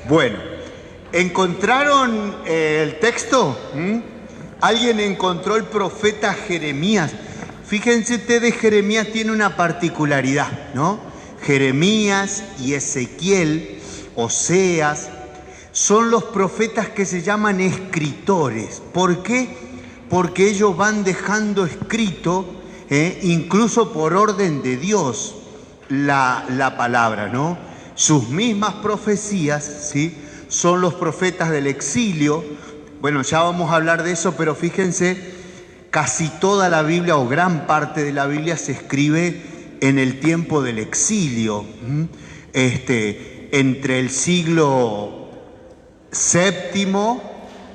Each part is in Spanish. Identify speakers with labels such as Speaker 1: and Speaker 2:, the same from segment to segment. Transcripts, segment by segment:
Speaker 1: Bueno, ¿encontraron el texto? ¿Alguien encontró el profeta Jeremías? Fíjense ustedes, Jeremías tiene una particularidad, ¿no? Jeremías y Ezequiel, Oseas, son los profetas que se llaman escritores. ¿Por qué? Porque ellos van dejando escrito, incluso por orden de Dios, la palabra, ¿no? Sus mismas profecías, ¿sí? Son los profetas del exilio. Bueno, ya vamos a hablar de eso, pero fíjense, casi toda la Biblia o gran parte de la Biblia se escribe en el tiempo del exilio, entre el siglo VII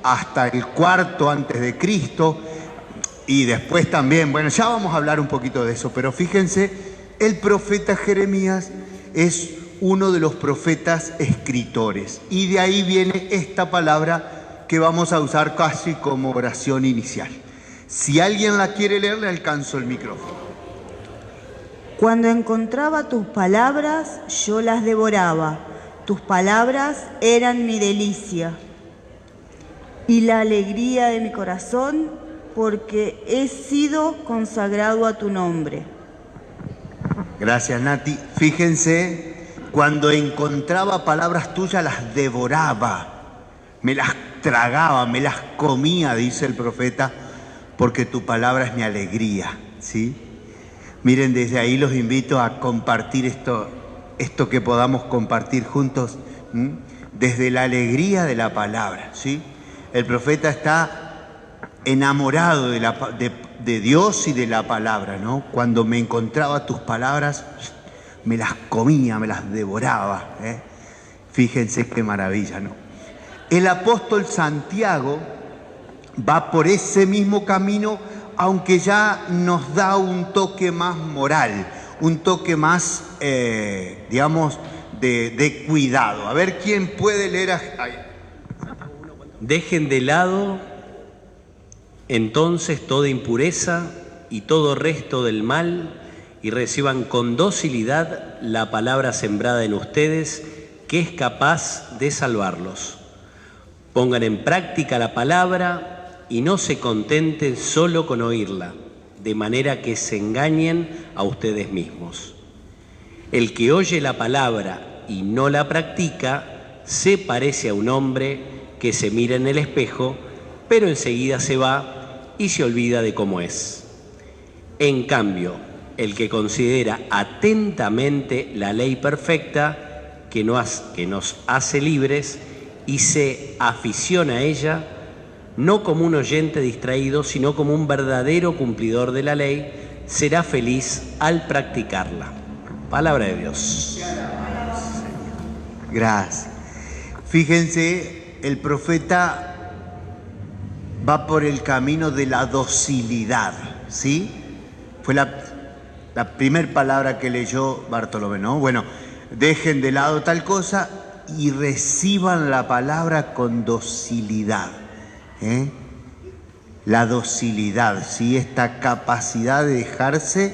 Speaker 1: hasta el IV antes de Cristo, y después también, bueno, ya vamos a hablar un poquito de eso, pero fíjense, el profeta Jeremías es uno de los profetas escritores, y de ahí viene esta palabra que vamos a usar casi como oración inicial. Si alguien la quiere leer, le alcanzo el micrófono.
Speaker 2: Cuando encontraba tus palabras, yo las devoraba. Tus palabras eran mi delicia y la alegría de mi corazón, porque he sido consagrado a tu nombre.
Speaker 1: Gracias, Nati. Fíjense, cuando encontraba palabras tuyas las devoraba, me las tragaba, me las comía, dice el profeta, porque tu palabra es mi alegría, ¿sí? Miren, desde ahí los invito a compartir esto que podamos compartir juntos, desde la alegría de la palabra, ¿sí? El profeta está enamorado de Dios y de la palabra, ¿no? Cuando me encontraba tus palabras, me las comía, me las devoraba, Fíjense qué maravilla, ¿no? El apóstol Santiago va por ese mismo camino, aunque ya nos da un toque más moral, un toque más, digamos, de cuidado. A ver, ¿quién puede leer?
Speaker 3: Dejen de lado entonces toda impureza y todo resto del mal, y reciban con docilidad la palabra sembrada en ustedes, que es capaz de salvarlos. Pongan en práctica la palabra y no se contenten solo con oírla, de manera que se engañen a ustedes mismos. El que oye la palabra y no la practica, se parece a un hombre que se mira en el espejo, pero enseguida se va y se olvida de cómo es. En cambio, el que considera atentamente la ley perfecta que nos hace libres y se aficiona a ella, no como un oyente distraído, sino como un verdadero cumplidor de la ley, será feliz al practicarla. Palabra de Dios.
Speaker 1: Gracias. Fíjense, el profeta va por el camino de la docilidad, ¿sí? Fue la primera palabra que leyó Bartolomé, ¿no? Bueno, dejen de lado tal cosa y reciban la palabra con docilidad. La docilidad, ¿sí? Esta capacidad de dejarse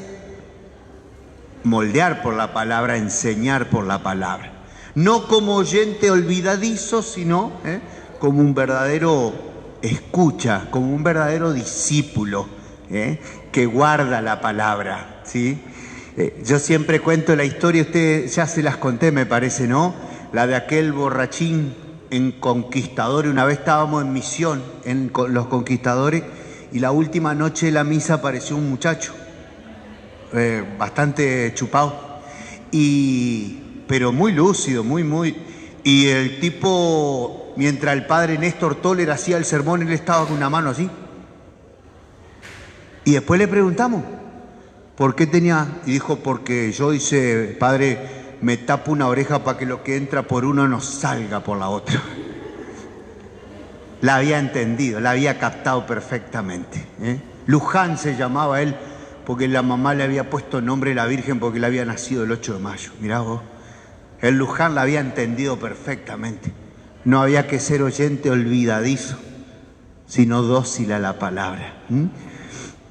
Speaker 1: moldear por la palabra, enseñar por la palabra. No como oyente olvidadizo, sino como un verdadero escucha, como un verdadero discípulo que guarda la palabra, ¿sí? Yo siempre cuento la historia, ustedes ya se las conté, me parece, ¿no? La de aquel borrachín en Conquistadores. Una vez estábamos en misión en los Conquistadores y la última noche de la misa apareció un muchacho bastante chupado, pero muy lúcido, muy. Y el tipo, mientras el padre Néstor Toller hacía el sermón, él estaba con una mano así. Y después le preguntamos, ¿por qué tenía? Y dijo, porque yo, dice, padre, me tapo una oreja para que lo que entra por uno no salga por la otra. La había entendido, la había captado perfectamente. Luján se llamaba él, porque la mamá le había puesto nombre de la Virgen porque le había nacido el 8 de mayo. Mirá vos, el Luján la había entendido perfectamente. No había que ser oyente olvidadizo, sino dócil a la palabra.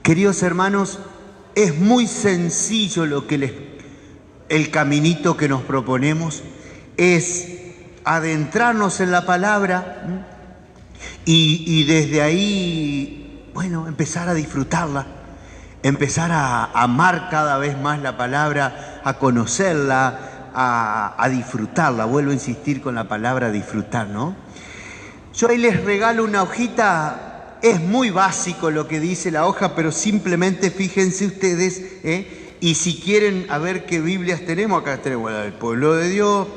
Speaker 1: Queridos hermanos, es muy sencillo el caminito que nos proponemos, es adentrarnos en la palabra y desde ahí, bueno, empezar a disfrutarla, empezar a amar cada vez más la palabra, a conocerla, a disfrutarla. Vuelvo a insistir con la palabra disfrutar, ¿no? Yo ahí les regalo una hojita, es muy básico lo que dice la hoja, pero simplemente fíjense ustedes, y si quieren a ver qué Biblias tenemos, acá tenemos la del Pueblo de Dios,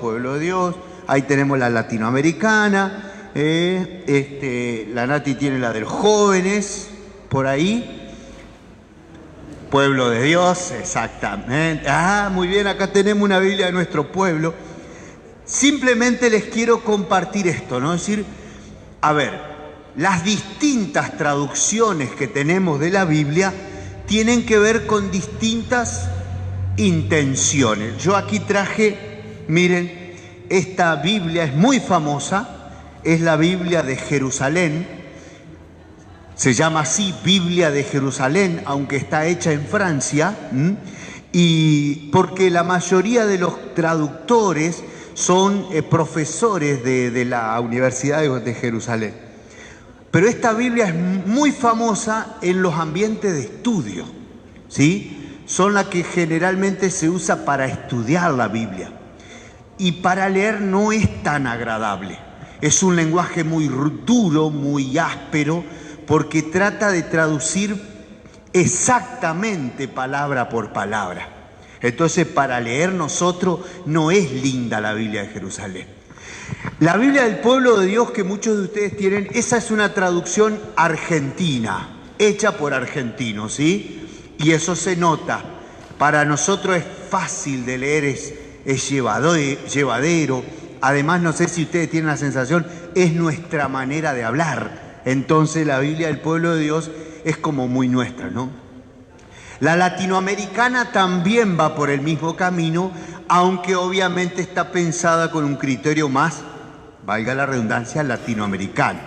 Speaker 1: ahí tenemos la latinoamericana, la Nati tiene la de los jóvenes, por ahí. Pueblo de Dios, exactamente. Ah, muy bien, acá tenemos una Biblia de nuestro pueblo. Simplemente les quiero compartir esto, ¿no? Es decir, a ver, las distintas traducciones que tenemos de la Biblia tienen que ver con distintas intenciones. Yo aquí traje, miren, esta Biblia es muy famosa, es la Biblia de Jerusalén. Se llama así Biblia de Jerusalén, aunque está hecha en Francia, y porque la mayoría de los traductores son profesores de la Universidad de Jerusalén. Pero esta Biblia es muy famosa en los ambientes de estudio, ¿sí? Son las que generalmente se usa para estudiar la Biblia. Y para leer no es tan agradable. Es un lenguaje muy duro, muy áspero, porque trata de traducir exactamente palabra por palabra. Entonces, para leer nosotros no es linda la Biblia de Jerusalén. La Biblia del Pueblo de Dios que muchos de ustedes tienen, esa es una traducción argentina, hecha por argentinos, ¿sí? Y eso se nota. Para nosotros es fácil de leer, es llevadero. Además, no sé si ustedes tienen la sensación, es nuestra manera de hablar. Entonces la Biblia del Pueblo de Dios es como muy nuestra, ¿no? La latinoamericana también va por el mismo camino, aunque obviamente está pensada con un criterio más, valga la redundancia, latinoamericano.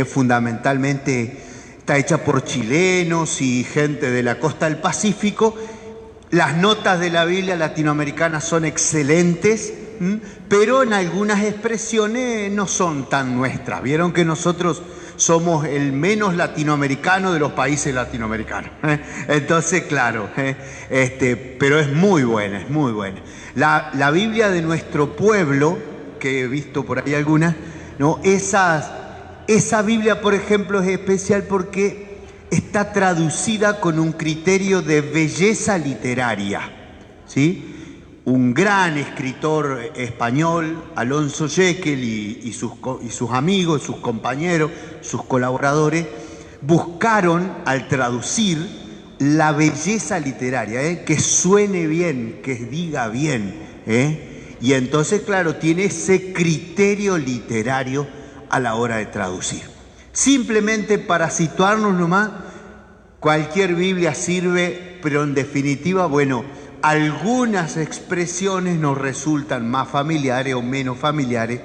Speaker 1: Fundamentalmente está hecha por chilenos y gente de la costa del Pacífico. Las notas de la Biblia latinoamericana son excelentes, pero en algunas expresiones no son tan nuestras. Vieron que nosotros somos el menos latinoamericano de los países latinoamericanos. Entonces, claro, pero es muy buena, es muy buena. La Biblia de nuestro pueblo, que he visto por ahí algunas, ¿no? Esa Biblia, por ejemplo, es especial porque está traducida con un criterio de belleza literaria, ¿sí? Un gran escritor español, Alonso Jekyll, y sus amigos, sus compañeros, sus colaboradores, buscaron al traducir la belleza literaria, que suene bien, que diga bien. Y entonces, claro, tiene ese criterio literario a la hora de traducir. Simplemente para situarnos nomás, cualquier Biblia sirve, pero en definitiva, bueno, algunas expresiones nos resultan más familiares o menos familiares.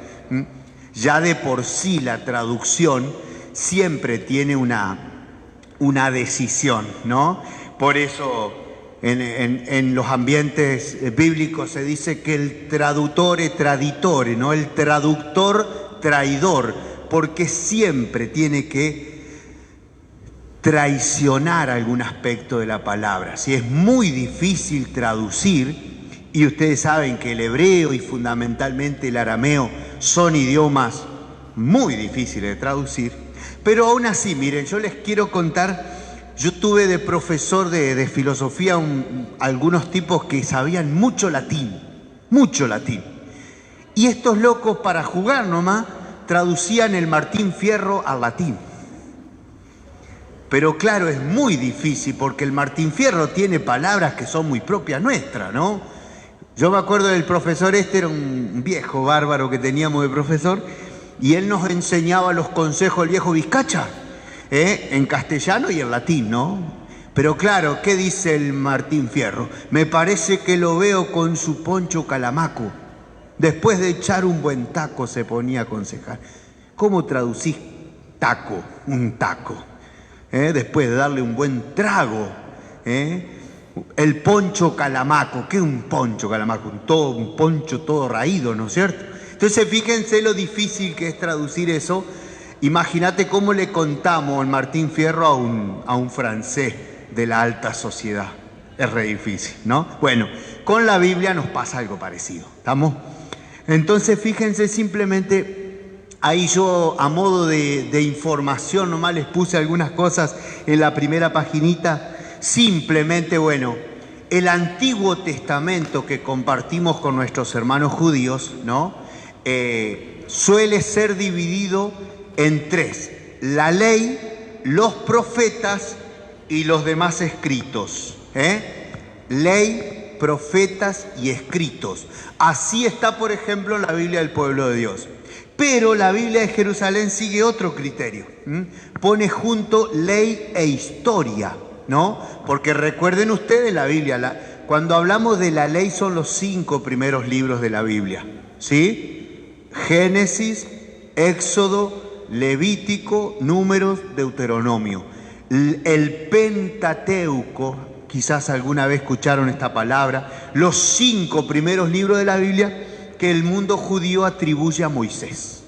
Speaker 1: Ya de por sí la traducción siempre tiene una decisión, ¿no? Por eso en los ambientes bíblicos se dice que el traduttore traditore, ¿no? El traductor traidor, porque siempre tiene que traicionar algún aspecto de la palabra. Si es muy difícil traducir, y ustedes saben que el hebreo y fundamentalmente el arameo son idiomas muy difíciles de traducir, pero aún así, miren, yo les quiero contar, yo tuve de profesor de filosofía algunos tipos que sabían mucho latín, y estos locos para jugar nomás traducían el Martín Fierro al latín. Pero claro, es muy difícil porque el Martín Fierro tiene palabras que son muy propias nuestras, ¿no? Yo me acuerdo del profesor, era un viejo bárbaro que teníamos de profesor, y él nos enseñaba los consejos del viejo Vizcacha, en castellano y en latín, ¿no? Pero claro, ¿qué dice el Martín Fierro? Me parece que lo veo con su poncho calamaco. Después de echar un buen taco se ponía a aconsejar. ¿Cómo traducís taco? Un taco. Después de darle un buen trago, el poncho calamaco. ¿Qué es un poncho calamaco? Un poncho todo raído, ¿no es cierto? Entonces fíjense lo difícil que es traducir eso. Imagínate cómo le contamos al Martín Fierro a un francés de la alta sociedad. Es re difícil, ¿no? Bueno, con la Biblia nos pasa algo parecido, ¿estamos? Entonces fíjense, simplemente ahí yo a modo de información nomás les puse algunas cosas en la primera paginita. Simplemente, bueno, el Antiguo Testamento que compartimos con nuestros hermanos judíos, ¿no? Suele ser dividido en tres: la ley, los profetas y los demás escritos. Ley, profetas y escritos. Así está, por ejemplo, la Biblia del pueblo de Dios. Pero la Biblia de Jerusalén sigue otro criterio. Pone junto ley e historia, ¿no? Porque recuerden ustedes la Biblia, cuando hablamos de la ley son los 5 primeros libros de la Biblia, ¿sí? Génesis, Éxodo, Levítico, Números, Deuteronomio. El Pentateuco, quizás alguna vez escucharon esta palabra, los 5 primeros libros de la Biblia que el mundo judío atribuye a Moisés.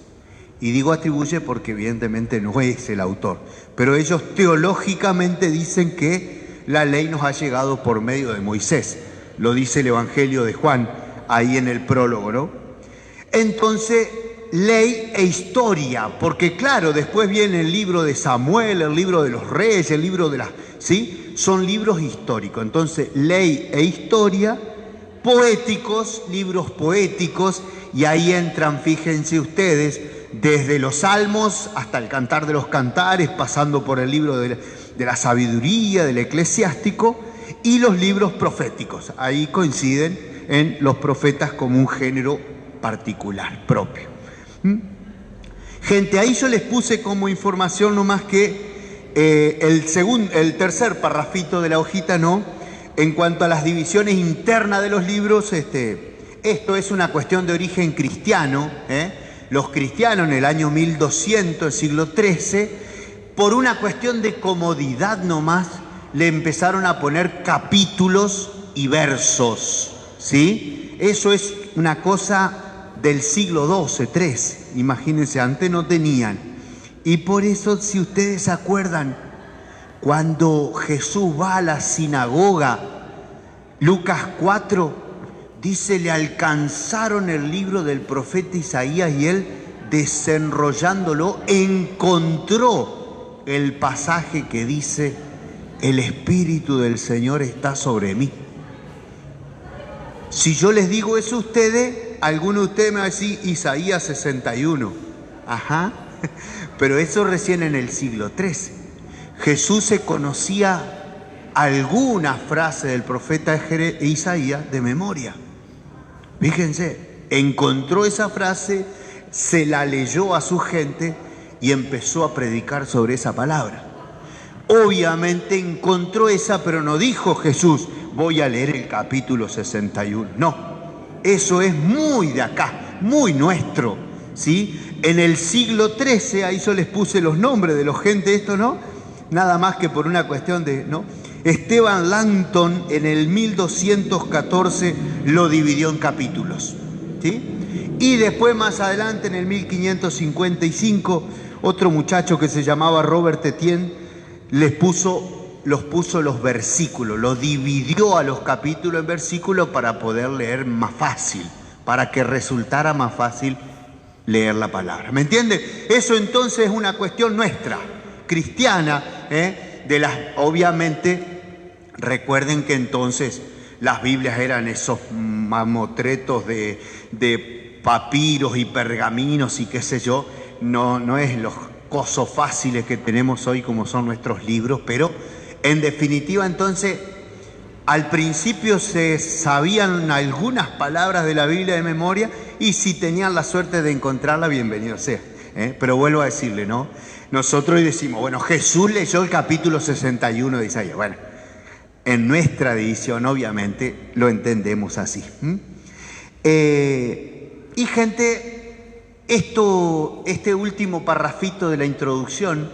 Speaker 1: Y digo atribuye porque evidentemente no es el autor, pero ellos teológicamente dicen que la ley nos ha llegado por medio de Moisés. Lo dice el Evangelio de Juan, ahí en el prólogo, ¿no? Entonces, ley e historia, porque claro, después viene el libro de Samuel, el libro de los reyes, el libro de las... ¿sí? Son libros históricos. Entonces, ley e historia, poéticos, libros poéticos, y ahí entran, fíjense ustedes, desde los Salmos hasta el Cantar de los Cantares, pasando por el libro de la sabiduría, del eclesiástico, y los libros proféticos. Ahí coinciden en los profetas como un género particular, propio. Gente, ahí yo les puse como información nomás que el tercer parrafito de la hojita, ¿no? En cuanto a las divisiones internas de los libros, esto es una cuestión de origen cristiano, Los cristianos en el año 1200, el siglo XIII, por una cuestión de comodidad nomás, le empezaron a poner capítulos y versos, ¿sí? Eso es una cosa del siglo XII, XIII, imagínense, antes no tenían. Y por eso, si ustedes se acuerdan, cuando Jesús va a la sinagoga, Lucas 4, dice, le alcanzaron el libro del profeta Isaías y él, desenrollándolo, encontró el pasaje que dice, el Espíritu del Señor está sobre mí. Si yo les digo eso a ustedes, alguno de ustedes me va a decir Isaías 61. Ajá, pero eso recién en el siglo XIII. Jesús se conocía alguna frase del profeta Isaías de memoria. Fíjense, encontró esa frase, se la leyó a su gente y empezó a predicar sobre esa palabra. Obviamente encontró esa, pero no dijo Jesús, voy a leer el capítulo 61. No, eso es muy de acá, muy nuestro, ¿sí? En el siglo XIII, ahí yo les puse los nombres de los gente, esto no, nada más que por una cuestión de, ¿no? Esteban Langton en el 1214 lo dividió en capítulos, ¿sí? Y después más adelante en el 1555 otro muchacho que se llamaba Robert Etienne los puso los versículos, los dividió a los capítulos en versículos para poder leer más fácil, para que resultara más fácil leer la palabra. ¿Me entienden? Eso entonces es una cuestión nuestra, cristiana, obviamente. Recuerden que entonces las Biblias eran esos mamotretos de papiros y pergaminos y qué sé yo, no es los cosos fáciles que tenemos hoy como son nuestros libros, pero en definitiva entonces al principio se sabían algunas palabras de la Biblia de memoria y si tenían la suerte de encontrarla, bienvenido sea, pero vuelvo a decirle, ¿no? Nosotros hoy decimos, bueno, Jesús leyó el capítulo 61 de Isaías, bueno, en nuestra edición, obviamente, lo entendemos así. Y gente, este último parrafito de la introducción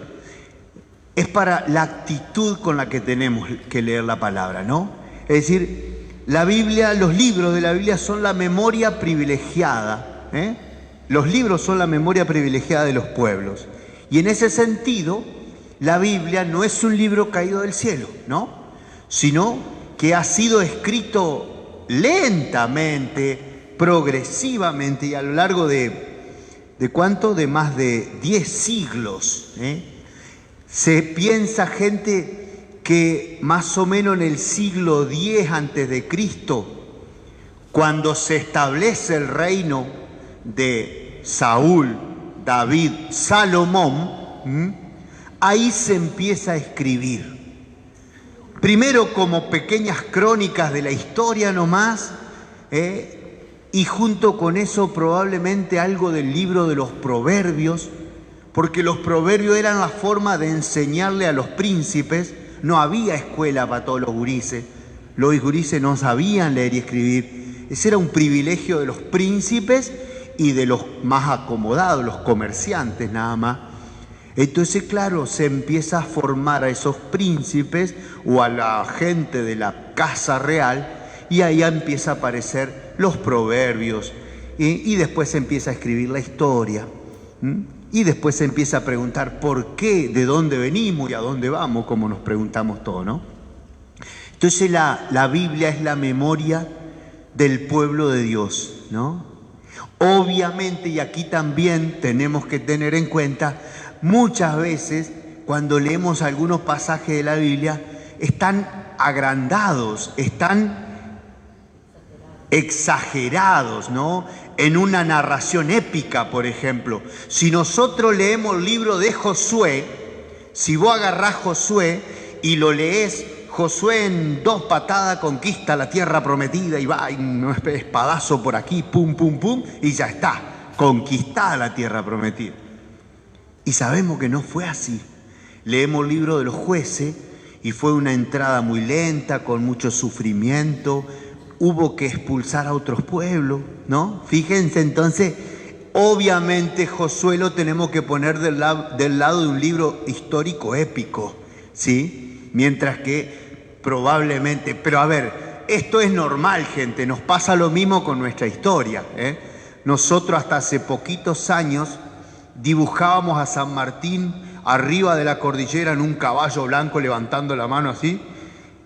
Speaker 1: es para la actitud con la que tenemos que leer la palabra, ¿no? Es decir, la Biblia, los libros de la Biblia son la memoria privilegiada, Los libros son la memoria privilegiada de los pueblos. Y en ese sentido, la Biblia no es un libro caído del cielo, ¿no? Sino que ha sido escrito lentamente, progresivamente y a lo largo ¿de cuánto? De más de 10 siglos. Se piensa, gente, que más o menos en el siglo X antes de Cristo, cuando se establece el reino de Saúl, David, Salomón, ahí se empieza a escribir. Primero como pequeñas crónicas de la historia nomás, y junto con eso probablemente algo del libro de los proverbios, porque los proverbios eran la forma de enseñarle a los príncipes. No había escuela para todos los gurises no sabían leer y escribir. Ese era un privilegio de los príncipes y de los más acomodados, los comerciantes nada más. Entonces, claro, se empieza a formar a esos príncipes o a la gente de la casa real, y ahí empieza a aparecer los proverbios, y después se empieza a escribir la historia, y después se empieza a preguntar por qué, de dónde venimos y a dónde vamos, como nos preguntamos todos, ¿no? Entonces la Biblia es la memoria del pueblo de Dios, ¿no? Obviamente, y aquí también tenemos que tener en cuenta, muchas veces cuando leemos algunos pasajes de la Biblia están agrandados, están exagerados, ¿no? En una narración épica, por ejemplo. Si nosotros leemos el libro de Josué, si vos agarrás Josué y lo lees, Josué en 2 patadas conquista la tierra prometida y va, y un espadazo por aquí, pum, pum, pum, y ya está, conquistada la tierra prometida. Y sabemos que no fue así. Leemos el libro de los jueces y fue una entrada muy lenta, con mucho sufrimiento. Hubo que expulsar a otros pueblos, ¿no? Fíjense, entonces, obviamente Josué lo tenemos que poner del lado de un libro histórico épico, ¿sí? Mientras que probablemente, pero a ver, esto es normal, gente, nos pasa lo mismo con nuestra historia, Nosotros hasta hace poquitos años dibujábamos a San Martín arriba de la cordillera en un caballo blanco levantando la mano así,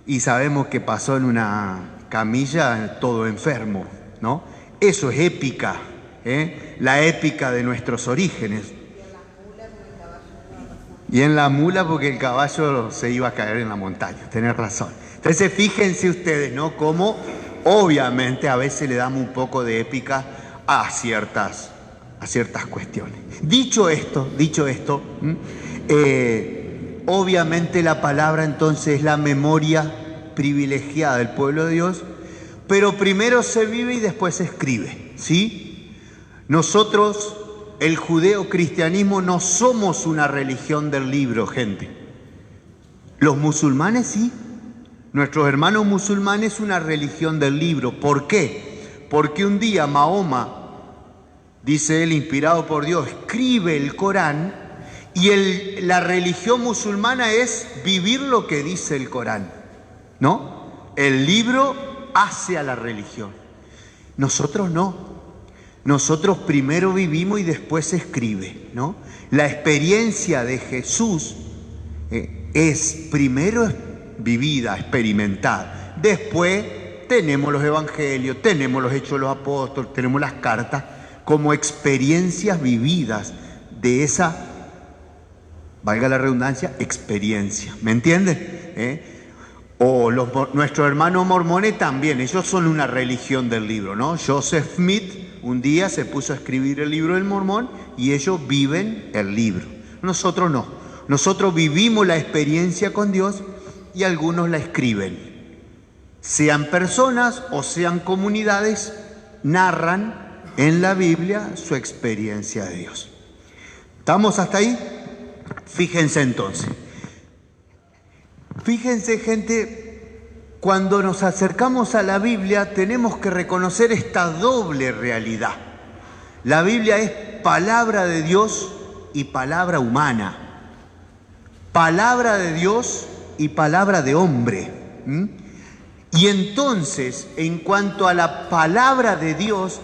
Speaker 1: y sabemos que pasó en una camilla todo enfermo, ¿no? Eso es épica, la épica de nuestros orígenes. Y en la mula porque el caballo se iba a caer en la montaña, tenés razón. Entonces fíjense ustedes, ¿no? Cómo obviamente a veces le damos un poco de épica a ciertas cuestiones. Dicho esto, obviamente la palabra entonces es la memoria privilegiada del pueblo de Dios, pero primero se vive y después se escribe, ¿sí? Nosotros, el judeocristianismo, no somos una religión del libro, gente. Los musulmanes sí. Nuestros hermanos musulmanes, una religión del libro. ¿Por qué? Porque un día Mahoma, dice él, inspirado por Dios, escribe el Corán, y la religión musulmana es vivir lo que dice el Corán, ¿no? El libro hace a la religión. Nosotros no. Nosotros primero vivimos y después se escribe, ¿no? La experiencia de Jesús es primero vivida, experimentada. Después tenemos los evangelios, tenemos los hechos de los apóstoles, tenemos las cartas como experiencias vividas de esa, valga la redundancia, experiencia. ¿Me entienden? O nuestros hermanos mormones también, ellos son una religión del libro, ¿no? Joseph Smith un día se puso a escribir el libro del Mormón y ellos viven el libro. Nosotros no. Nosotros vivimos la experiencia con Dios y algunos la escriben. Sean personas o sean comunidades, narran en la Biblia su experiencia de Dios. ¿Estamos hasta ahí? Fíjense entonces. Fíjense, gente, cuando nos acercamos a la Biblia tenemos que reconocer esta doble realidad. La Biblia es palabra de Dios y palabra humana. Palabra de Dios y palabra de hombre. Y entonces, en cuanto a la palabra de Dios,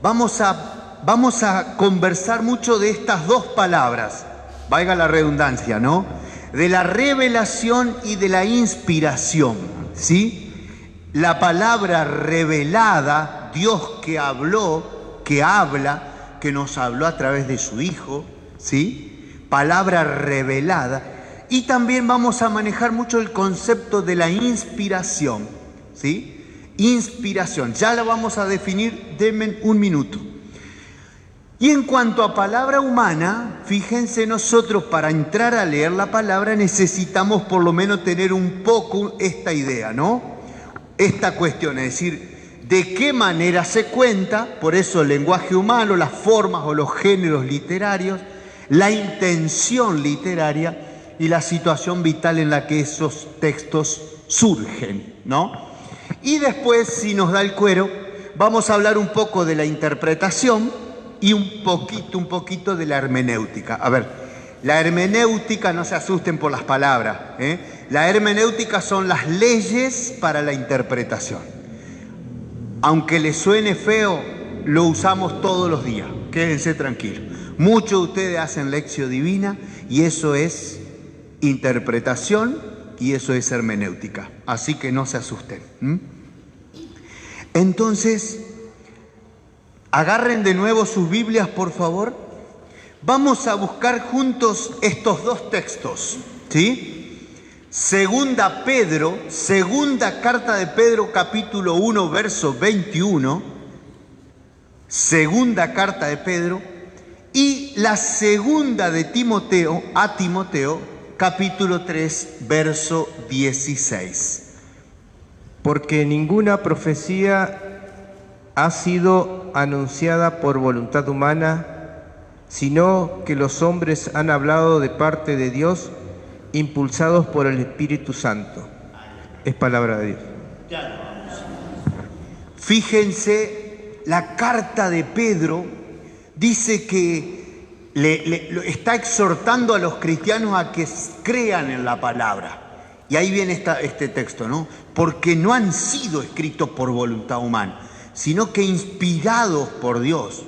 Speaker 1: vamos a vamos a conversar mucho de estas dos palabras, valga la redundancia, ¿no? De la revelación y de la inspiración, ¿sí? La palabra revelada, Dios que habló, que habla, que nos habló a través de su Hijo, ¿sí? Palabra revelada. Y también vamos a manejar mucho el concepto de la inspiración, ¿sí? Inspiración, ya la vamos a definir, denme un minuto. Y en cuanto a palabra humana, fíjense, nosotros para entrar a leer la palabra necesitamos por lo menos tener un poco esta idea, ¿no? Esta cuestión, es decir, de qué manera se cuenta, por eso el lenguaje humano, las formas o los géneros literarios, la intención literaria y la situación vital en la que esos textos surgen, ¿no? Y después, si nos da el cuero, vamos a hablar un poco de la interpretación y un poquito de la hermenéutica. A ver, la hermenéutica, no se asusten por las palabras, ¿eh? La hermenéutica son las leyes para la interpretación. Aunque les suene feo, lo usamos todos los días, quédense tranquilos. Muchos de ustedes hacen lección divina y eso es interpretación y eso es hermenéutica, así que no se asusten. Entonces, agarren de nuevo sus Biblias, por favor. Vamos a buscar juntos estos dos textos, ¿sí? Segunda carta de Pedro, capítulo 1, verso 21. Segunda carta de Pedro. Y la segunda de Timoteo, a Timoteo, capítulo 3, verso 16.
Speaker 4: Porque ninguna profecía ha sido anunciada por voluntad humana, sino que los hombres han hablado de parte de Dios, impulsados por el Espíritu Santo. Es palabra de Dios.
Speaker 1: Fíjense, la carta de Pedro dice que le está exhortando a los cristianos a que crean en la palabra. Y ahí viene este texto, ¿no? Porque no han sido escritos por voluntad humana, sino que inspirados por Dios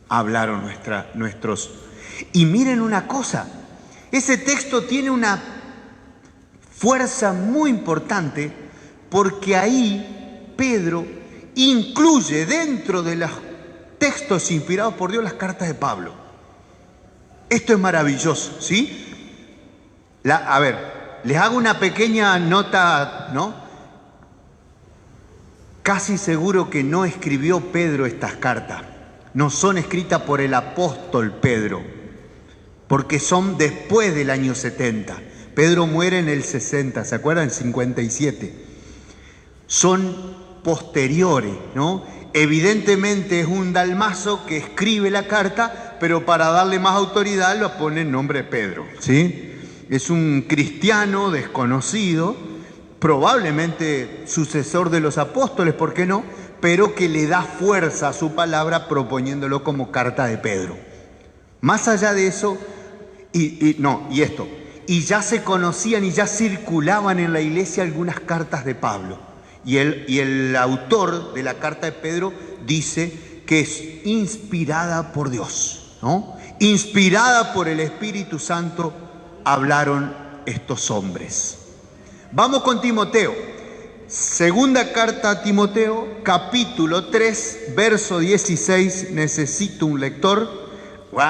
Speaker 1: hablaron nuestros. Y miren una cosa, ese texto tiene una fuerza muy importante porque ahí Pedro incluye dentro de los textos inspirados por Dios las cartas de Pablo. Esto es maravilloso, ¿sí? A ver, les hago una pequeña nota, ¿no? Casi seguro que no escribió Pedro estas cartas. No son escritas por el apóstol Pedro, porque son después del año 70. Pedro muere en el 60, ¿se acuerdan? En 57. Son posteriores, ¿no? Evidentemente es un dalmazo que escribe la carta, pero para darle más autoridad lo pone en nombre de Pedro, ¿sí? Es un cristiano desconocido, probablemente sucesor de los apóstoles, ¿por qué no? Pero que le da fuerza a su palabra proponiéndolo como carta de Pedro. Más allá de eso, y ya se conocían y ya circulaban en la iglesia algunas cartas de Pablo. Y el autor de la carta de Pedro dice que es inspirada por Dios, ¿no? Inspirada por el Espíritu Santo hablaron estos hombres. Vamos con Timoteo. Segunda carta a Timoteo, capítulo 3, verso 16. Necesito un lector. ¡Wow!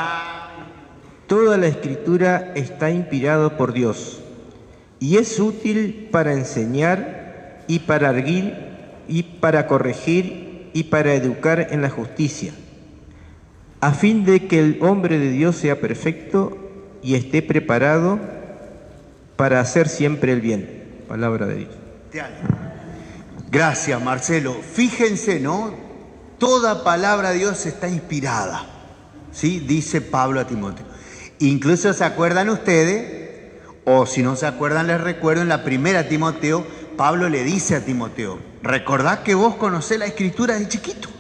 Speaker 4: Toda la Escritura está inspirada por Dios y es útil para enseñar y para arguir y para corregir y para educar en la justicia, a fin de que el hombre de Dios sea perfecto y esté preparado para hacer siempre el bien. Palabra de Dios.
Speaker 1: Gracias, Marcelo. Fíjense, ¿no? Toda palabra de Dios está inspirada, ¿sí? Dice Pablo a Timoteo. Incluso se acuerdan ustedes, o si no se acuerdan les recuerdo, en la primera Timoteo, Pablo le dice a Timoteo, recordad que vos conocés la Escritura de chiquito,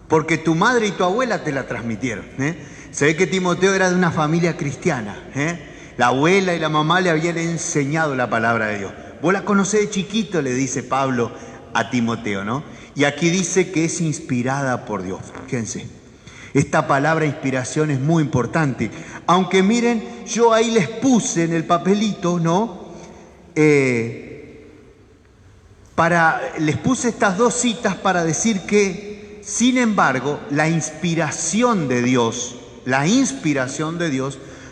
Speaker 1: porque tu madre y tu abuela te la transmitieron, ¿eh? Se ve que Timoteo era de una familia cristiana, ¿eh? La abuela y la mamá le habían enseñado la palabra de Dios. Vos la conocés de chiquito, le dice Pablo a Timoteo, ¿no? Y aquí dice que es inspirada por Dios, fíjense. Esta palabra inspiración es muy importante. Aunque miren, yo ahí les puse en el papelito, ¿no? Les puse estas dos citas para decir que, sin embargo, la inspiración de Dios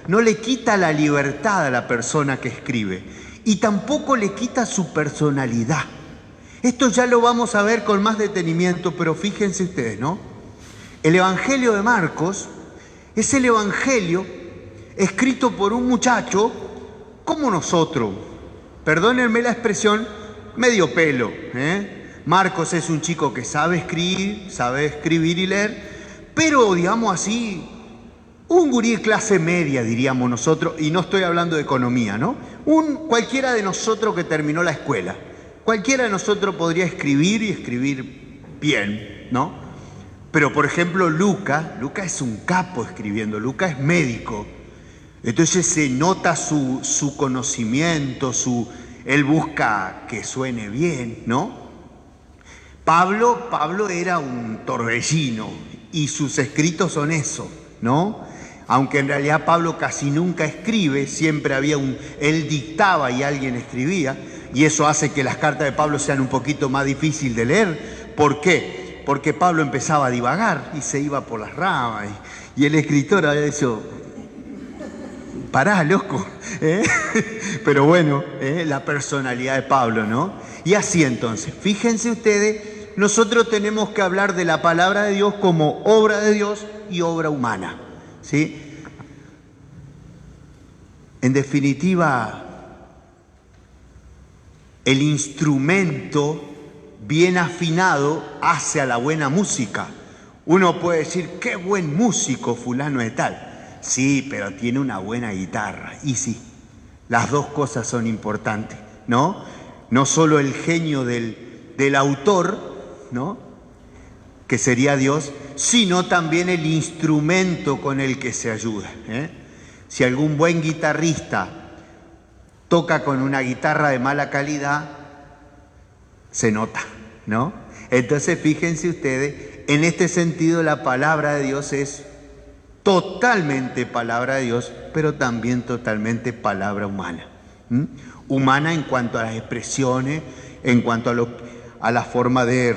Speaker 1: no le quita la libertad a la persona que escribe y tampoco le quita su personalidad. Esto ya lo vamos a ver con más detenimiento, pero fíjense ustedes, ¿no? El Evangelio de Marcos es el Evangelio escrito por un muchacho como nosotros. Perdónenme la expresión, medio pelo, Marcos es un chico que sabe escribir y leer, pero digamos así, un gurí de clase media, diríamos nosotros, y no estoy hablando de economía, ¿no? Cualquiera de nosotros que terminó la escuela, cualquiera de nosotros podría escribir y escribir bien, ¿no? Pero por ejemplo Lucas es un capo escribiendo, Lucas es médico, entonces se nota su conocimiento, él busca que suene bien, ¿no? Pablo era un torbellino y sus escritos son eso, ¿no? Aunque en realidad Pablo casi nunca escribe, siempre él dictaba y alguien escribía, y eso hace que las cartas de Pablo sean un poquito más difíciles de leer. ¿Por qué? Porque Pablo empezaba a divagar y se iba por las ramas, y el escritor había dicho, pará, loco, Pero bueno, la personalidad de Pablo, ¿no? Y así entonces, fíjense ustedes, nosotros tenemos que hablar de la palabra de Dios como obra de Dios y obra humana, ¿sí? En definitiva, el instrumento bien afinado hace a la buena música. Uno puede decir, qué buen músico fulano de tal. Sí, pero tiene una buena guitarra. Y sí, las dos cosas son importantes, ¿no? No solo el genio del autor, ¿no?, que sería Dios, sino también el instrumento con el que se ayuda, Si algún buen guitarrista toca con una guitarra de mala calidad, se nota, ¿no? Entonces fíjense ustedes, en este sentido la palabra de Dios es totalmente palabra de Dios, pero también totalmente palabra humana. Humana en cuanto a las expresiones, en cuanto a la forma de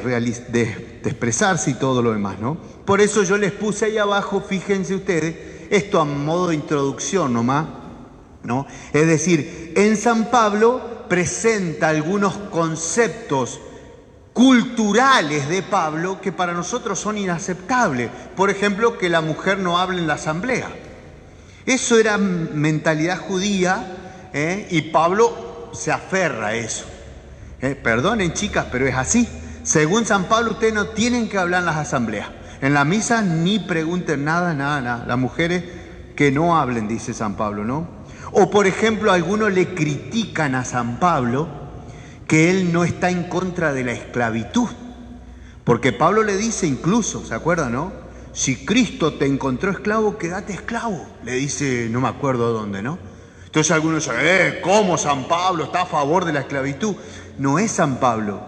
Speaker 1: expresarse y todo lo demás, ¿no? Por eso yo les puse ahí abajo, fíjense ustedes, esto a modo de introducción nomás, ¿no? Es decir, en San Pablo presenta algunos conceptos culturales de Pablo que para nosotros son inaceptables. Por ejemplo, que la mujer no hable en la asamblea. Eso era mentalidad judía, y Pablo se aferra a eso. Perdonen, chicas, pero es así. Según San Pablo, ustedes no tienen que hablar en las asambleas. En la misa ni pregunten nada. Las mujeres que no hablen, dice San Pablo, ¿no? O por ejemplo, algunos le critican a San Pablo que él no está en contra de la esclavitud. Porque Pablo le dice incluso, ¿se acuerdan, no? Si Cristo te encontró esclavo, quédate esclavo. Le dice, no me acuerdo dónde, ¿no? Entonces algunos dicen, ¿cómo San Pablo está a favor de la esclavitud? No es San Pablo.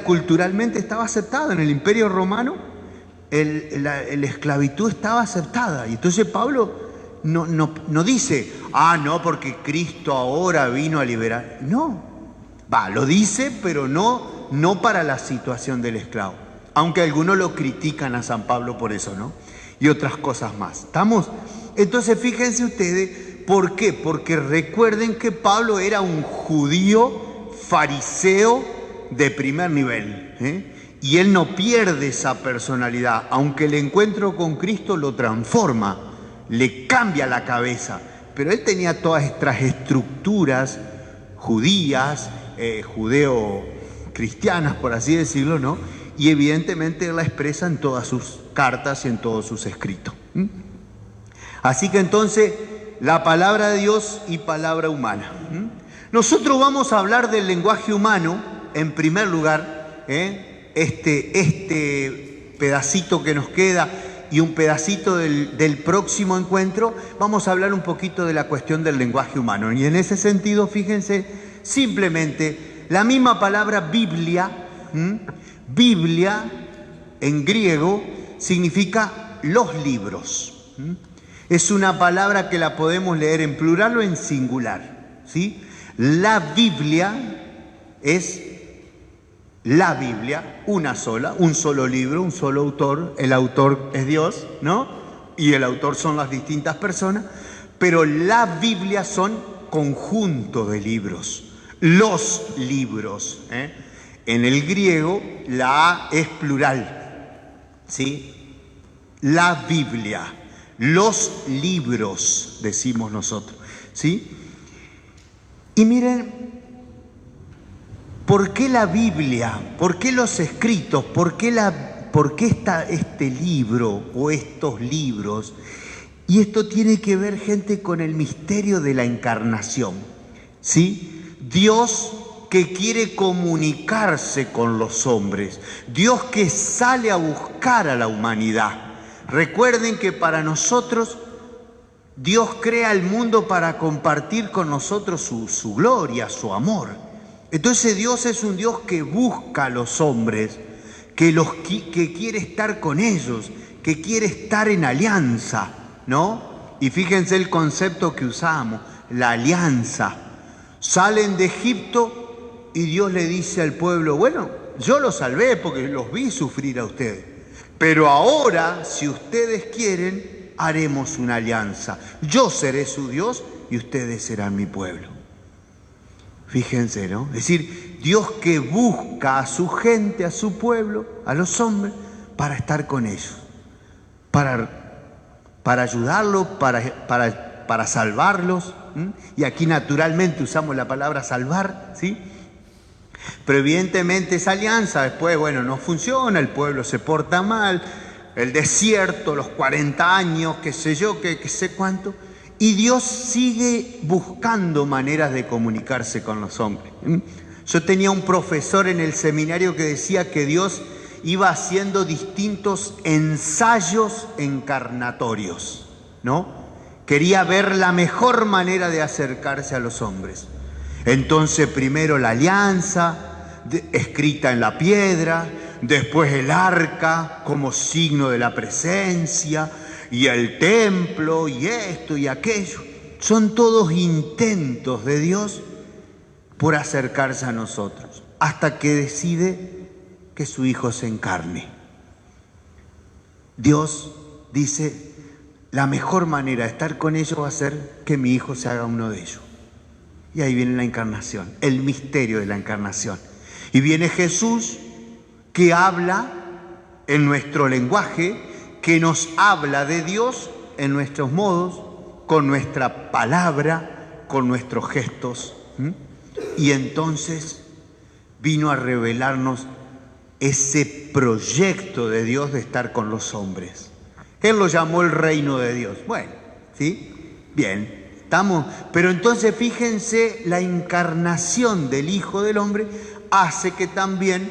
Speaker 1: Culturalmente estaba aceptado en el Imperio Romano. La esclavitud estaba aceptada. Y entonces Pablo no dice, no, porque Cristo ahora vino a liberar. No, lo dice, pero no para la situación del esclavo. Aunque algunos lo critican a San Pablo por eso, ¿no? Y otras cosas más. ¿Estamos? Entonces fíjense ustedes, ¿por qué? Porque recuerden que Pablo era un judío fariseo de primer nivel, y él no pierde esa personalidad, aunque el encuentro con Cristo lo transforma, le cambia la cabeza, pero él tenía todas estas estructuras judías, judeo-cristianas, por así decirlo, ¿no? Y evidentemente él la expresa en todas sus cartas y en todos sus escritos. Así que entonces, la palabra de Dios y palabra humana. Nosotros vamos a hablar del lenguaje humano, en primer lugar, este pedacito que nos queda y un pedacito del próximo encuentro, vamos a hablar un poquito de la cuestión del lenguaje humano. Y en ese sentido, fíjense, simplemente la misma palabra Biblia, Biblia en griego significa los libros. Es una palabra que la podemos leer en plural o en singular, ¿sí? La Biblia es la Biblia, una sola, un solo libro, un solo autor. El autor es Dios, ¿no? Y el autor son las distintas personas. Pero la Biblia son conjunto de libros, los libros. En el griego la A es plural, ¿sí? La Biblia, los libros, decimos nosotros, ¿sí? Y miren, ¿por qué la Biblia? ¿Por qué los escritos? ¿Por qué está este libro o estos libros? Y esto tiene que ver, gente, con el misterio de la encarnación, ¿sí? Dios que quiere comunicarse con los hombres, Dios que sale a buscar a la humanidad. Recuerden que para nosotros Dios crea el mundo para compartir con nosotros su gloria, su amor. Entonces Dios es un Dios que busca a los hombres, que quiere estar con ellos, que quiere estar en alianza, ¿no? Y fíjense el concepto que usamos, la alianza. Salen de Egipto y Dios le dice al pueblo, bueno, yo los salvé porque los vi sufrir a ustedes, pero ahora, si ustedes quieren, haremos una alianza. Yo seré su Dios y ustedes serán mi pueblo. Fíjense, ¿no? Es decir, Dios que busca a su gente, a su pueblo, a los hombres, para estar con ellos, para ayudarlos, para salvarlos. Y aquí naturalmente usamos la palabra salvar, ¿sí? Pero evidentemente esa alianza después, bueno, no funciona, el pueblo se porta mal, el desierto, los 40 años, qué sé yo, qué sé cuánto. Y Dios sigue buscando maneras de comunicarse con los hombres. Yo tenía un profesor en el seminario que decía que Dios iba haciendo distintos ensayos encarnatorios, ¿no? Quería ver la mejor manera de acercarse a los hombres. Entonces primero la alianza escrita en la piedra, después el arca como signo de la presencia, y el templo, y esto y aquello. Son todos intentos de Dios por acercarse a nosotros, hasta que decide que su Hijo se encarne. Dios dice, la mejor manera de estar con ellos va a ser que mi Hijo se haga uno de ellos. Y ahí viene la encarnación, el misterio de la encarnación. Y viene Jesús, que habla en nuestro lenguaje, que nos habla de Dios en nuestros modos, con nuestra palabra, con nuestros gestos. Y entonces vino a revelarnos ese proyecto de Dios de estar con los hombres. Él lo llamó el reino de Dios. Bueno, ¿sí? Bien, estamos. Pero entonces fíjense, la encarnación del Hijo del Hombre hace que también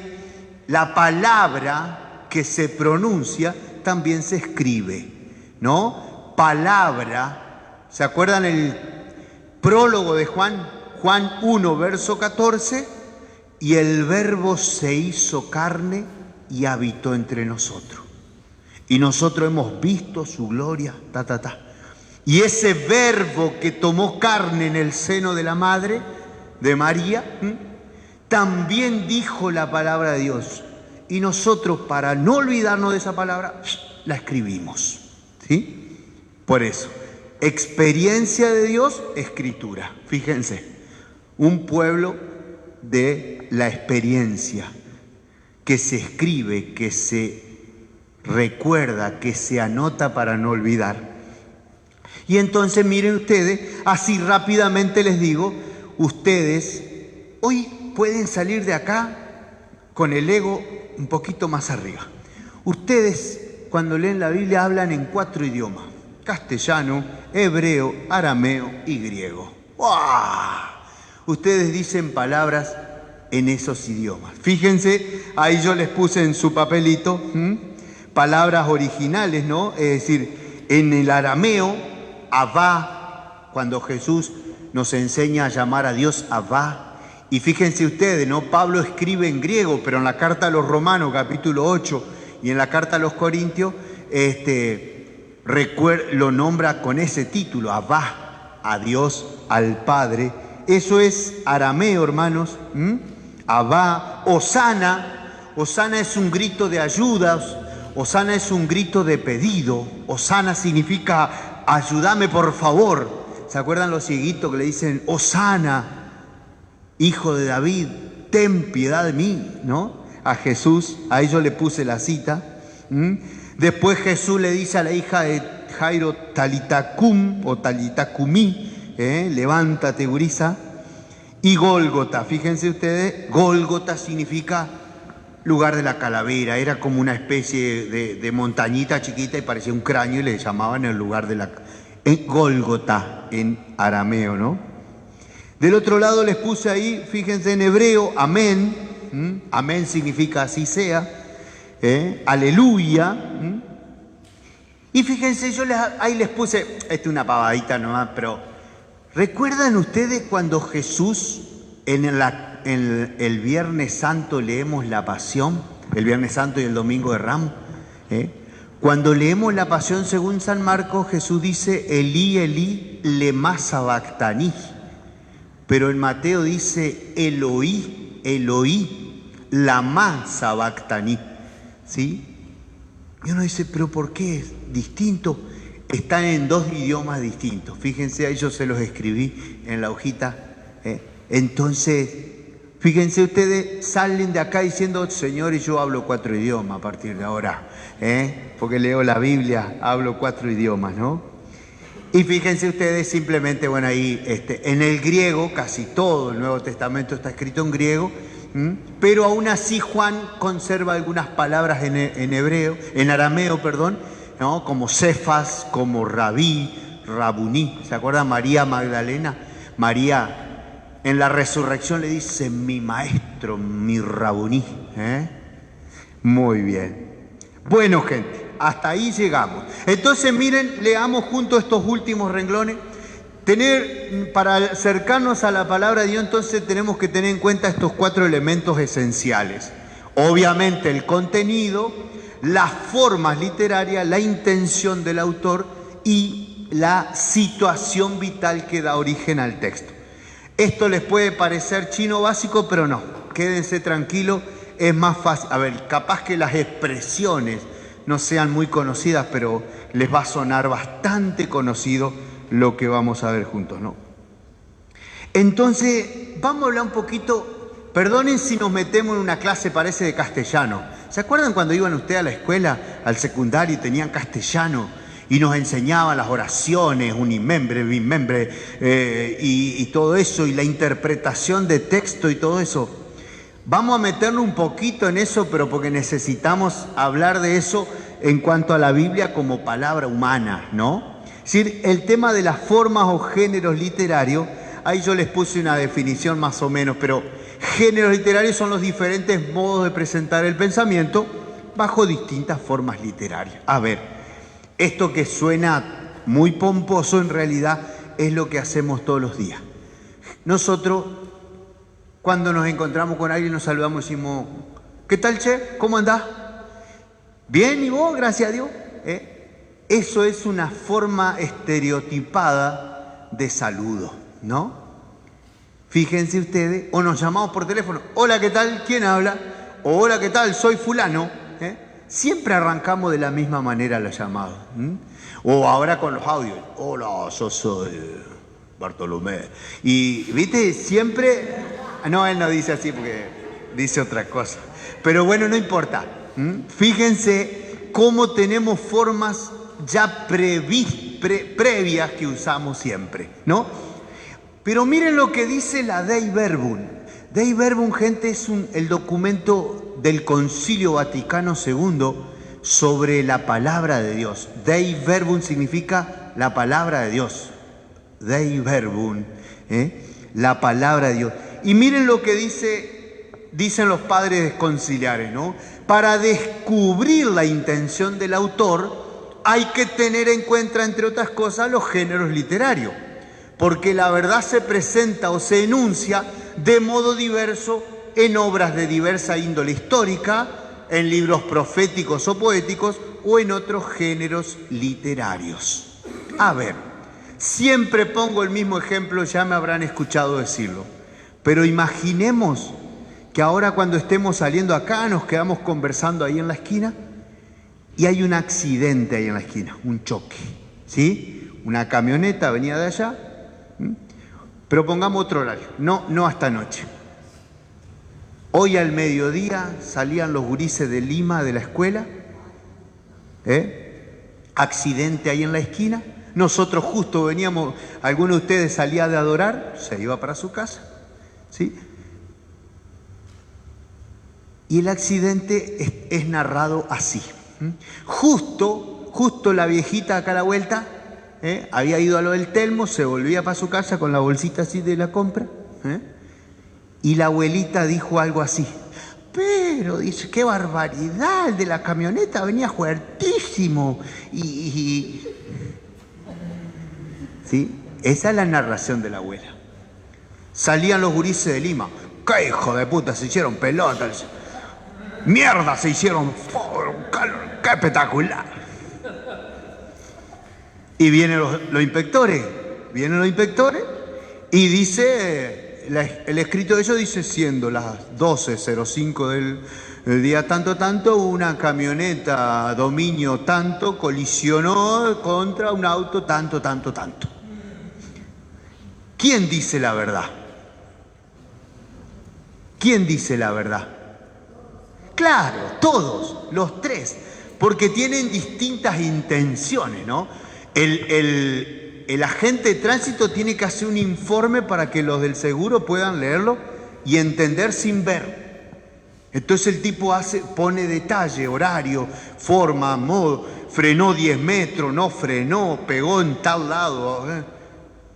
Speaker 1: la palabra que se pronuncia también se escribe, ¿no? Palabra, ¿se acuerdan el prólogo de Juan? Juan 1, verso 14, y el Verbo se hizo carne y habitó entre nosotros. Y nosotros hemos visto su gloria, Y ese Verbo que tomó carne en el seno de la madre de María, también dijo la palabra de Dios. Y nosotros, para no olvidarnos de esa palabra, la escribimos, ¿sí? Por eso, experiencia de Dios, escritura. Fíjense, un pueblo de la experiencia, que se escribe, que se recuerda, que se anota para no olvidar. Y entonces miren ustedes, así rápidamente les digo, ustedes hoy pueden salir de acá con el ego un poquito más arriba. Ustedes cuando leen la Biblia hablan en 4 idiomas: castellano, hebreo, arameo y griego. ¡Wow! Ustedes dicen palabras en esos idiomas. Fíjense, ahí yo les puse en su papelito palabras originales, ¿no? Es decir, en el arameo, Abba, cuando Jesús nos enseña a llamar a Dios Abba. Y fíjense ustedes, ¿no? Pablo escribe en griego, pero en la carta a los Romanos, capítulo 8, y en la carta a los Corintios, lo nombra con ese título, Abba, a Dios, al Padre. Eso es arameo, hermanos. Abba, Osana. Osana es un grito de ayuda, Osana es un grito de pedido. Osana significa ayúdame por favor. ¿Se acuerdan los cieguitos que le dicen Osana, hijo de David, ten piedad de mí, ¿no? A Jesús, a ellos le puse la cita. Después Jesús le dice a la hija de Jairo, Talitacum o Talitacumí, levántate, gurisa. Y Gólgota, fíjense ustedes, Gólgota significa lugar de la calavera, era como una especie de montañita chiquita y parecía un cráneo y le llamaban el lugar de la Gólgota en arameo, ¿no? Del otro lado les puse ahí, fíjense en hebreo, amén. Amén significa así sea. Aleluya. Y fíjense, ahí les puse, una pavadita nomás, pero ¿recuerdan ustedes cuando Jesús en el Viernes Santo leemos la Pasión? El Viernes Santo y el Domingo de Ramos. Cuando leemos la Pasión según San Marcos, Jesús dice, Elí, Elí, lema sabactaní. Pero en Mateo dice, Eloí, Eloí, lama sabactaní. ¿Sí? Y uno dice, ¿pero por qué es distinto? Están en dos idiomas distintos. Fíjense, ahí yo se los escribí en la hojita. Entonces, fíjense ustedes, salen de acá diciendo, Señor, y yo hablo 4 idiomas a partir de ahora. Porque leo la Biblia, hablo 4 idiomas, ¿no? Y fíjense ustedes simplemente, bueno, ahí en el griego, casi todo el Nuevo Testamento está escrito en griego, pero aún así Juan conserva algunas palabras en arameo, ¿no? Como Cefas, como Rabí, Rabuní. ¿Se acuerdan? María Magdalena. María en la resurrección le dice, mi maestro, mi Rabuní. Muy bien. Bueno, gente, hasta ahí llegamos. Entonces, miren, leamos juntos estos últimos renglones. Para acercarnos a la palabra de Dios, entonces tenemos que tener en cuenta estos 4 elementos esenciales. Obviamente el contenido, las formas literarias, la intención del autor y la situación vital que da origen al texto. Esto les puede parecer chino básico, pero no, quédense tranquilos, es más fácil. A ver, capaz que las expresiones no sean muy conocidas, pero les va a sonar bastante conocido lo que vamos a ver juntos, ¿no? Entonces, vamos a hablar un poquito, perdonen si nos metemos en una clase, parece de castellano. ¿Se acuerdan cuando iban ustedes a la escuela, al secundario, y tenían castellano y nos enseñaban las oraciones, unimembre, bimembre, y todo eso, y la interpretación de texto y todo eso? Vamos a meternos un poquito en eso, pero porque necesitamos hablar de eso en cuanto a la Biblia como palabra humana, ¿no? Es decir, el tema de las formas o géneros literarios, ahí yo les puse una definición más o menos, pero géneros literarios son los diferentes modos de presentar el pensamiento bajo distintas formas literarias. A ver, esto que suena muy pomposo en realidad es lo que hacemos todos los días. Nosotros, cuando nos encontramos con alguien, nos saludamos y decimos, ¿qué tal, che? ¿Cómo andás? Bien, ¿y vos? Gracias a Dios. Eso es una forma estereotipada de saludo, ¿no? Fíjense ustedes, o nos llamamos por teléfono, hola, ¿qué tal? ¿Quién habla? O hola, ¿qué tal? Soy fulano. Siempre arrancamos de la misma manera los llamados. O ahora con los audios, hola, yo soy Bartolomé. Y, ¿viste? Siempre, no, él no dice así porque dice otra cosa. Pero bueno, no importa. Fíjense cómo tenemos formas ya previas que usamos siempre, ¿no? Pero miren lo que dice la Dei Verbum. Dei Verbum, gente, es el documento del Concilio Vaticano II sobre la palabra de Dios. Dei Verbum significa la palabra de Dios. Dei Verbum, la palabra de Dios. Y miren lo que dicen los padres conciliares, ¿no? Para descubrir la intención del autor, hay que tener en cuenta, entre otras cosas, los géneros literarios, porque la verdad se presenta o se enuncia de modo diverso en obras de diversa índole histórica, en libros proféticos o poéticos o en otros géneros literarios. A ver, siempre pongo el mismo ejemplo, ya me habrán escuchado decirlo, pero imaginemos que ahora cuando estemos saliendo acá nos quedamos conversando ahí en la esquina y hay un accidente ahí en la esquina, un choque, ¿sí? Una camioneta venía de allá, pero pongamos otro horario, no hasta noche. Hoy al mediodía salían los gurises de Lima de la escuela, accidente ahí en la esquina, nosotros justo veníamos, alguno de ustedes salía de adorar, se iba para su casa, ¿sí? Y el accidente es narrado así. Justo la viejita acá a la vuelta, había ido a lo del Telmo, se volvía para su casa con la bolsita así de la compra, y la abuelita dijo algo así. Pero, dice, qué barbaridad, el de la camioneta venía fuertísimo. ¿Sí? Esa es la narración de la abuela. Salían los gurises de Lima. ¡Qué hijo de puta! Se hicieron pelotas. ¡Mierda! Se hicieron... ¡Qué espectacular! Y vienen los inspectores. Vienen los inspectores y dice... El escrito de ellos dice, siendo las 12:05 del día tanto, una camioneta dominio tanto colisionó contra un auto tanto. ¿Quién dice la verdad? ¿Quién dice la verdad? Claro, todos, los tres, porque tienen distintas intenciones, ¿no? El agente de tránsito tiene que hacer un informe para que los del seguro puedan leerlo y entender sin ver. Entonces el tipo pone detalle, horario, forma, modo, frenó 10 metros, no frenó, pegó en tal lado,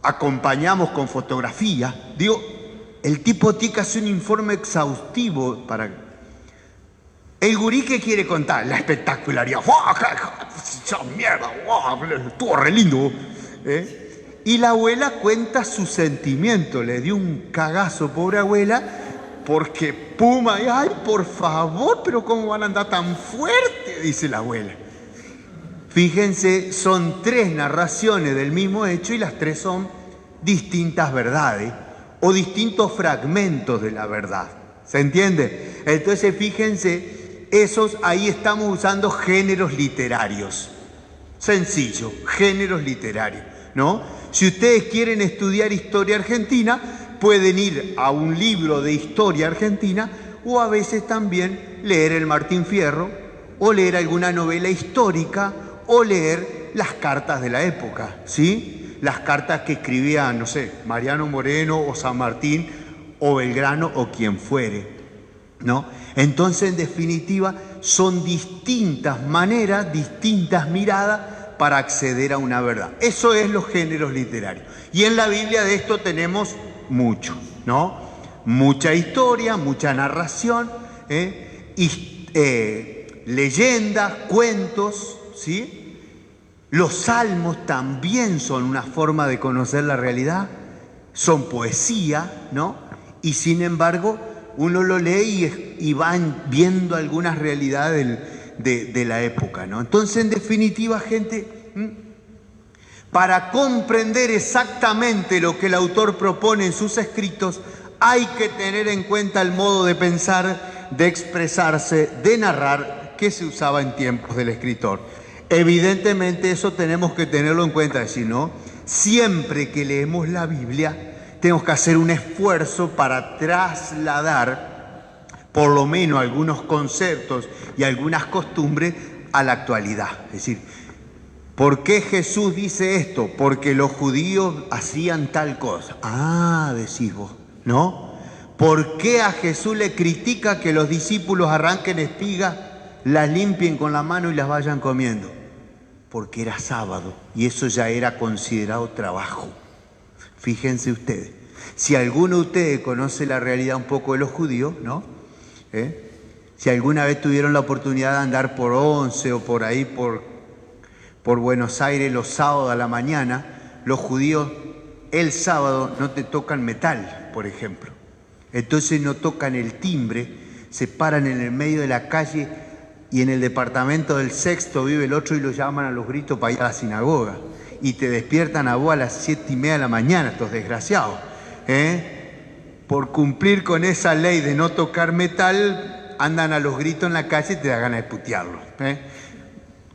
Speaker 1: acompañamos con fotografía. Digo, el tipo tiene que hacer un informe exhaustivo para... El gurí que quiere contar, la espectacularidad, mierda, estuvo re lindo. Y la abuela cuenta su sentimiento, le dio un cagazo, pobre abuela, porque puma, ay, por favor, pero ¿cómo van a andar tan fuerte? Dice la abuela. Fíjense, son tres narraciones del mismo hecho y las tres son distintas verdades o distintos fragmentos de la verdad. ¿Se entiende? Entonces, fíjense, ahí estamos usando géneros literarios. Sencillo, géneros literarios, ¿no? Si ustedes quieren estudiar historia argentina, pueden ir a un libro de historia argentina o a veces también leer el Martín Fierro o leer alguna novela histórica o leer las cartas de la época, ¿sí? Las cartas que escribían, no sé, Mariano Moreno o San Martín o Belgrano o quien fuere, ¿no? Entonces, en definitiva, son distintas maneras, distintas miradas para acceder a una verdad. Eso es los géneros literarios. Y en la Biblia de esto tenemos mucho, ¿no? Mucha historia, mucha narración, leyendas, cuentos, ¿sí? Los salmos también son una forma de conocer la realidad, son poesía, ¿no? Y sin embargo, uno lo lee y va viendo algunas realidades de la época, ¿no? Entonces, en definitiva, gente, para comprender exactamente lo que el autor propone en sus escritos, hay que tener en cuenta el modo de pensar, de expresarse, de narrar que se usaba en tiempos del escritor. Evidentemente, eso tenemos que tenerlo en cuenta, es decir, ¿no? Siempre que leemos la Biblia, tenemos que hacer un esfuerzo para trasladar por lo menos algunos conceptos y algunas costumbres a la actualidad. Es decir, ¿por qué Jesús dice esto? Porque los judíos hacían tal cosa. Ah, decís vos, ¿no? ¿Por qué a Jesús le critica que los discípulos arranquen espigas, las limpien con la mano y las vayan comiendo? Porque era sábado y eso ya era considerado trabajo. Fíjense ustedes, si alguno de ustedes conoce la realidad un poco de los judíos, ¿no? Si alguna vez tuvieron la oportunidad de andar por Once o por ahí, por Buenos Aires los sábados a la mañana, los judíos el sábado no te tocan metal, por ejemplo. Entonces no tocan el timbre, se paran en el medio de la calle y en el departamento del sexto vive el otro y lo llaman a los gritos para ir a la sinagoga. Y te despiertan a vos a las 7:30 de la mañana, estos desgraciados. Por cumplir con esa ley de no tocar metal, andan a los gritos en la calle y te da ganas de putearlo.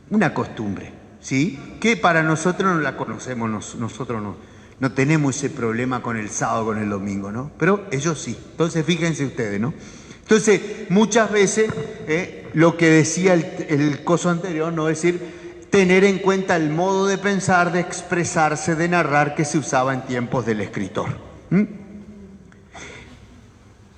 Speaker 1: Una costumbre, ¿sí? Que para nosotros no la conocemos, nosotros no tenemos ese problema con el sábado, con el domingo, ¿no? Pero ellos sí. Entonces fíjense ustedes, ¿no? Entonces, muchas veces, lo que decía el coso anterior, no decir tener en cuenta el modo de pensar, de expresarse, de narrar que se usaba en tiempos del escritor.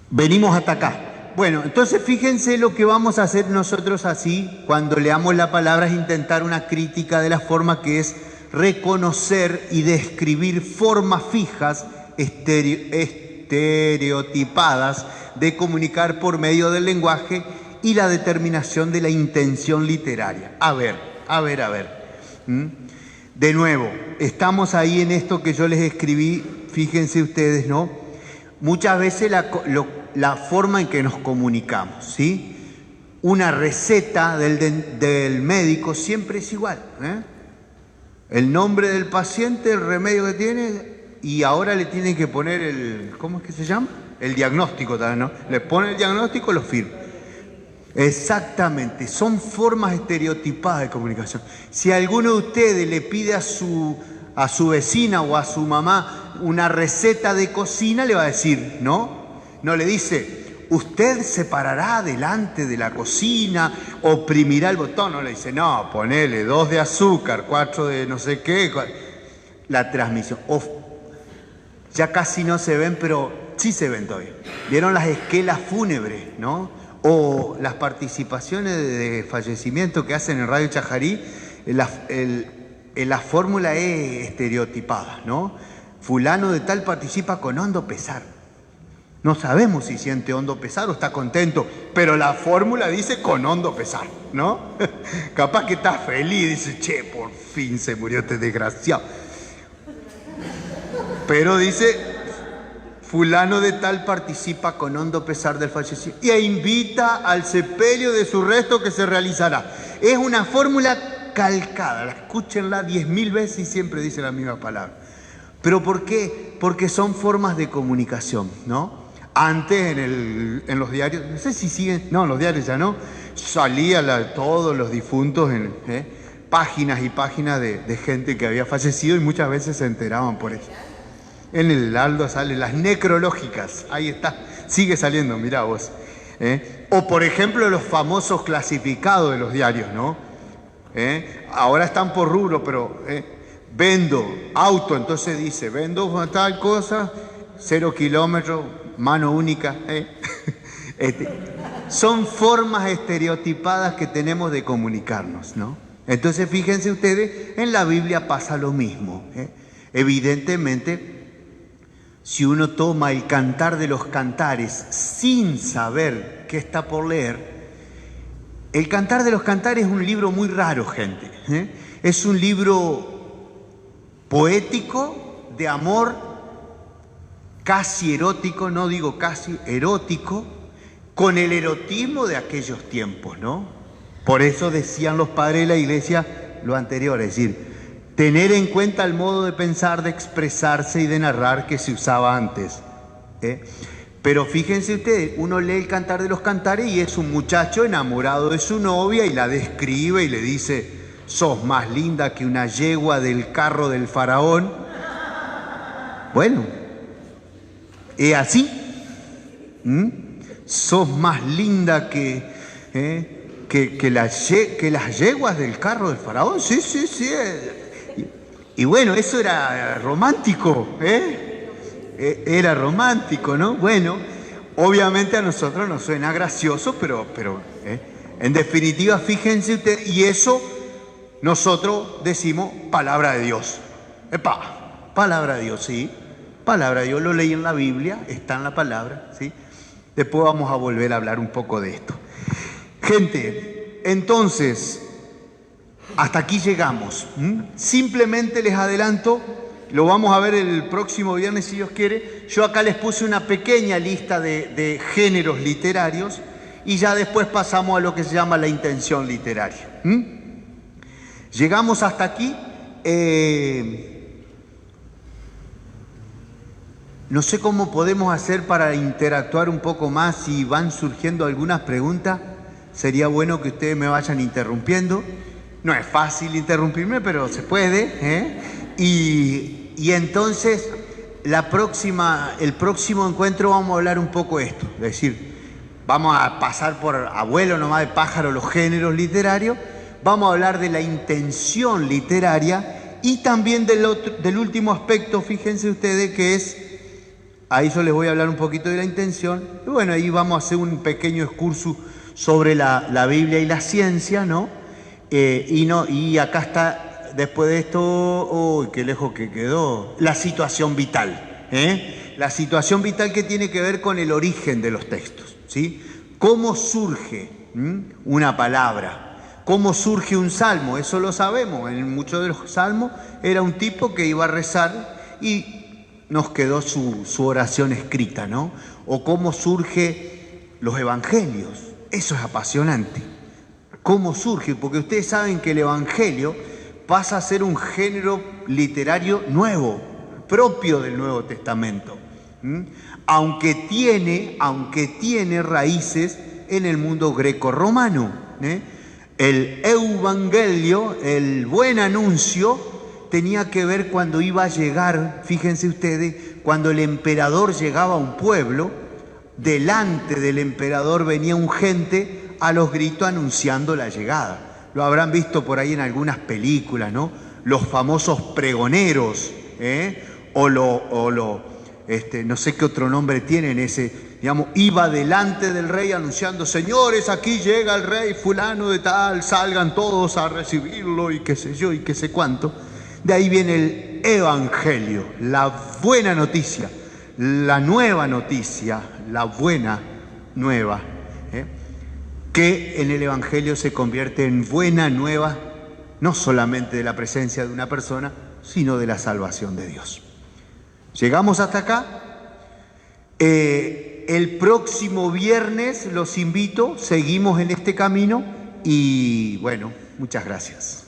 Speaker 1: Venimos hasta acá. Bueno, entonces fíjense lo que vamos a hacer nosotros así, cuando leamos la palabra, es intentar una crítica de la forma que es reconocer y describir formas fijas, estereotipadas, de comunicar por medio del lenguaje y la determinación de la intención literaria. A ver. De nuevo, estamos ahí en esto que yo les escribí, fíjense ustedes, ¿no? Muchas veces la forma en que nos comunicamos, ¿sí? Una receta del médico siempre es igual, El nombre del paciente, el remedio que tiene, y ahora le tienen que poner ¿cómo es que se llama? El diagnóstico también, ¿no? Le pone el diagnóstico, lo firma. Exactamente, son formas estereotipadas de comunicación. Si alguno de ustedes le pide a su vecina o a su mamá una receta de cocina, le va a decir, ¿no? No le dice, usted se parará delante de la cocina, oprimirá el botón. No le dice, no, ponele 2 de azúcar, 4 de no sé qué. La transmisión. Ya casi no se ven, pero sí se ven todavía. ¿Vieron las esquelas fúnebres, no? O las participaciones de fallecimiento que hacen en Radio Chajarí, la fórmula es estereotipada, ¿no? Fulano de tal participa con hondo pesar. No sabemos si siente hondo pesar o está contento, pero la fórmula dice con hondo pesar, ¿no? Capaz que está feliz, dice, che, por fin se murió este desgraciado. Pero dice, fulano de tal participa con hondo pesar del fallecido e invita al sepelio de su resto que se realizará. Es una fórmula calcada, escúchenla 10.000 veces y siempre dice la misma palabra. ¿Pero por qué? Porque son formas de comunicación, ¿no? Antes en los diarios, no sé si siguen, no, en los diarios ya no, salía todos los difuntos en páginas y páginas de gente que había fallecido y muchas veces se enteraban por eso. En el Heraldo salen las necrológicas, ahí está, sigue saliendo, mirá vos. O por ejemplo los famosos clasificados de los diarios, ¿no? Ahora están por rubro, pero vendo auto, entonces dice, vendo tal cosa, 0 kilómetros, mano única. Son formas estereotipadas que tenemos de comunicarnos, ¿no? Entonces fíjense ustedes, en la Biblia pasa lo mismo. Evidentemente, si uno toma el Cantar de los Cantares sin saber qué está por leer, el Cantar de los Cantares es un libro muy raro, gente. Es un libro poético, de amor, casi erótico, no digo casi, erótico, con el erotismo de aquellos tiempos, ¿no? Por eso decían los padres de la iglesia lo anterior, es decir, tener en cuenta el modo de pensar, de expresarse y de narrar que se usaba antes. Pero fíjense ustedes, uno lee el Cantar de los Cantares y es un muchacho enamorado de su novia y la describe y le dice, sos más linda que una yegua del carro del faraón. Bueno, es así. Sos más linda que las yeguas del carro del faraón. Sí. Y bueno, eso era romántico, era romántico, ¿no? Bueno, obviamente a nosotros nos suena gracioso, pero en definitiva, fíjense ustedes, y eso nosotros decimos palabra de Dios. Palabra de Dios, sí. Palabra de Dios, lo leí en la Biblia, está en la palabra, ¿sí? Después vamos a volver a hablar un poco de esto. Gente, entonces, hasta aquí llegamos. Simplemente les adelanto, lo vamos a ver el próximo viernes si Dios quiere. Yo acá les puse una pequeña lista de géneros literarios y ya después pasamos a lo que se llama la intención literaria. Llegamos hasta aquí. No sé cómo podemos hacer para interactuar un poco más. Si van surgiendo algunas preguntas, sería bueno que ustedes me vayan interrumpiendo. No es fácil interrumpirme, pero se puede, ¿eh? Y entonces, el próximo encuentro vamos a hablar un poco de esto. Es decir, vamos a pasar por abuelo nomás de pájaro los géneros literarios. Vamos a hablar de la intención literaria y también del último aspecto, fíjense ustedes, que es, ahí yo les voy a hablar un poquito de la intención. Y bueno, ahí vamos a hacer un pequeño excursus sobre la Biblia y la ciencia, ¿no? Y acá está, después de esto, uy, qué lejos que quedó, la situación vital, ¿eh? La situación vital que tiene que ver con el origen de los textos, ¿sí? ¿Cómo surge una palabra? ¿Cómo surge un salmo? Eso lo sabemos. En muchos de los salmos era un tipo que iba a rezar y nos quedó su oración escrita, ¿no? O cómo surge los evangelios. Eso es apasionante. ¿Cómo surge? Porque ustedes saben que el evangelio pasa a ser un género literario nuevo, propio del Nuevo Testamento. Aunque tiene raíces en el mundo greco-romano, ¿eh? El evangelio, el buen anuncio, tenía que ver cuando iba a llegar, fíjense ustedes, cuando el emperador llegaba a un pueblo, delante del emperador venía un gente a los gritos anunciando la llegada. Lo habrán visto por ahí en algunas películas, ¿no? Los famosos pregoneros, no sé qué otro nombre tienen ese, digamos, iba delante del rey anunciando: señores, aquí llega el rey fulano de tal, salgan todos a recibirlo, y qué sé yo, y qué sé cuánto. De ahí viene el evangelio, la buena noticia, la nueva noticia, la buena nueva, que en el evangelio se convierte en buena nueva, no solamente de la presencia de una persona, sino de la salvación de Dios. Llegamos hasta acá. El próximo viernes los invito, seguimos en este camino y bueno, muchas gracias.